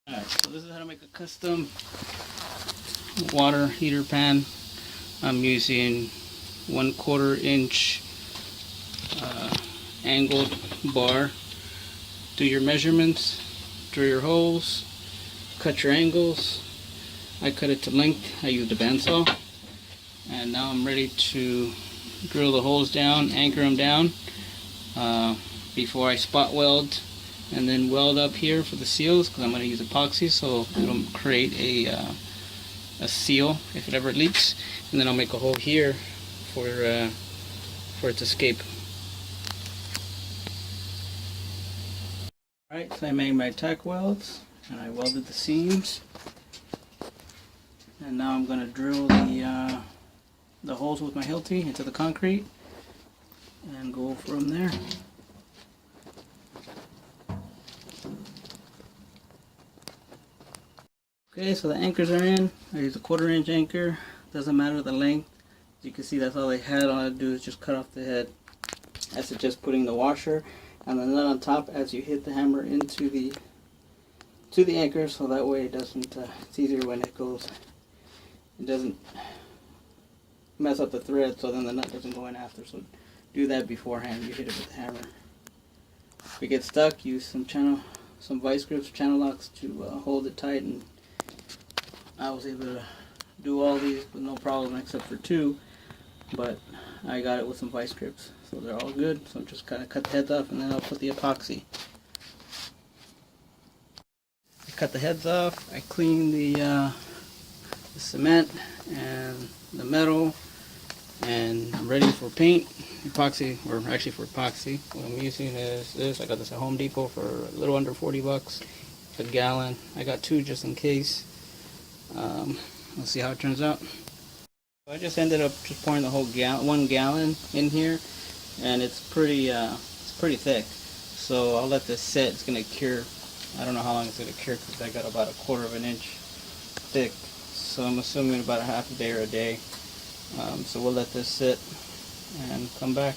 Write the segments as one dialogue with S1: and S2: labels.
S1: Alright, so this is how to make a custom water heater pan. I'm using 1/4 inch angled bar. Do your measurements, drill your holes, cut your angles. I cut it to length. I used a bandsaw. And now I'm ready to drill the holes down, anchor them down before I spot weld and then weld up here for the seals, because I'm going to use epoxy so it'll create a seal if it ever leaks, and then I'll make a hole here for it to escape. Alright, so I made my tack welds and I welded the seams, and now I'm going to drill the holes with my Hilti into the concrete and go from there. Okay, so the anchors are in. I use a 1/4 inch anchor. Doesn't matter the length. As you can see, that's all they had. All I had to do is just cut off the head. That's just putting the washer and the nut on top as you hit the hammer into the anchor, so that way it doesn't. It's easier when it goes. It doesn't mess up the thread, so then the nut doesn't go in after. So do that beforehand. You hit it with the hammer. If it gets stuck, use some vice grips, channel locks to hold it tight, and I was able to do all these with no problem except for 2, but I got it with some vice grips, so they're all good. So I'm just kind of cut the heads off, and then I'll put the epoxy. I cut the heads off. I clean the cement and the metal, and I'm ready for paint. Epoxy, or actually for epoxy, what I'm using is this. I got this at Home Depot for a little under 40 bucks, a gallon. I got 2 just in case. Let's see how it turns out. I just ended up just pouring the whole 1 gallon in here, and it's pretty thick. So I'll let this sit. It's gonna cure. I don't know how long it's gonna cure because I got about 1/4 inch thick. So I'm assuming about a half a day or a day. So we'll let this sit and come back.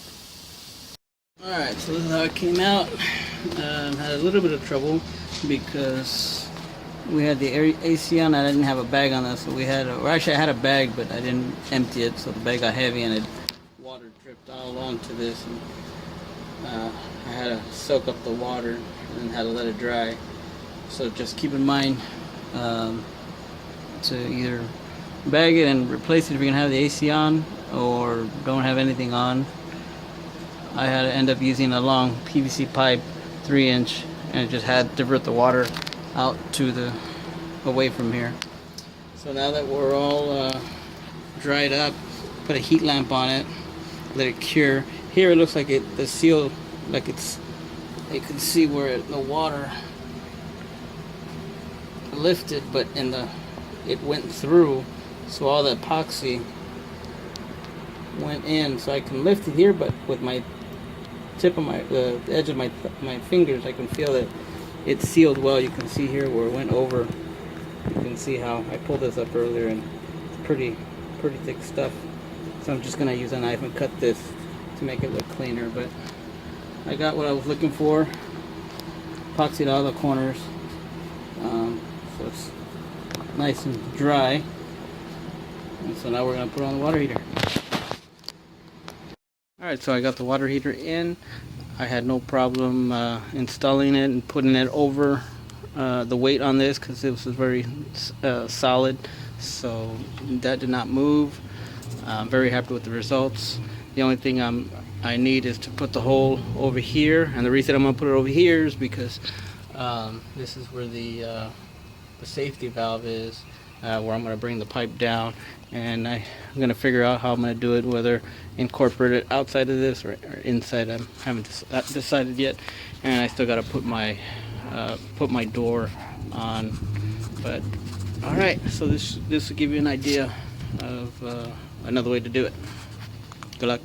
S1: Alright, so this is how it came out. Had a little bit of trouble because we had the AC on. I didn't have a bag on this, so we had or actually I had a bag, but I didn't empty it, so the bag got heavy and water dripped all onto this, and I had to soak up the water and had to let it dry. So just keep in mind to either bag it and replace it if you're gonna have the AC on, or don't have anything on. I had to end up using a long PVC pipe, 3 inch, and it just had to divert the water out to away from here. So now that we're all dried up, put a heat lamp on it, let it cure. Here it looks like the seal, like you can see where the water lifted, but it went through, so all the epoxy went in. So I can lift it here, but with my tip of the edge of my fingers, I can feel that it's sealed well. You can see here where it went over. You can see how I pulled this up earlier, and it's pretty thick stuff. So I'm just gonna use a knife and cut this to make it look cleaner. But I got what I was looking for. Epoxied all the corners, so it's nice and dry. And so now we're gonna put on the water heater. Alright, so I got the water heater in. I had no problem installing it and putting it over the weight on this because it was very solid, so that did not move. I'm very happy with the results. The only thing I need is to put the hole over here, and the reason I'm going to put it over here is because this is where the safety valve is, where I'm going to bring the pipe down, and I'm going to figure out how I'm going to do it, whether incorporate it outside of this or inside. I haven't decided yet, and I still got to put my door on. But all right, so this will give you an idea of another way to do it. Good luck.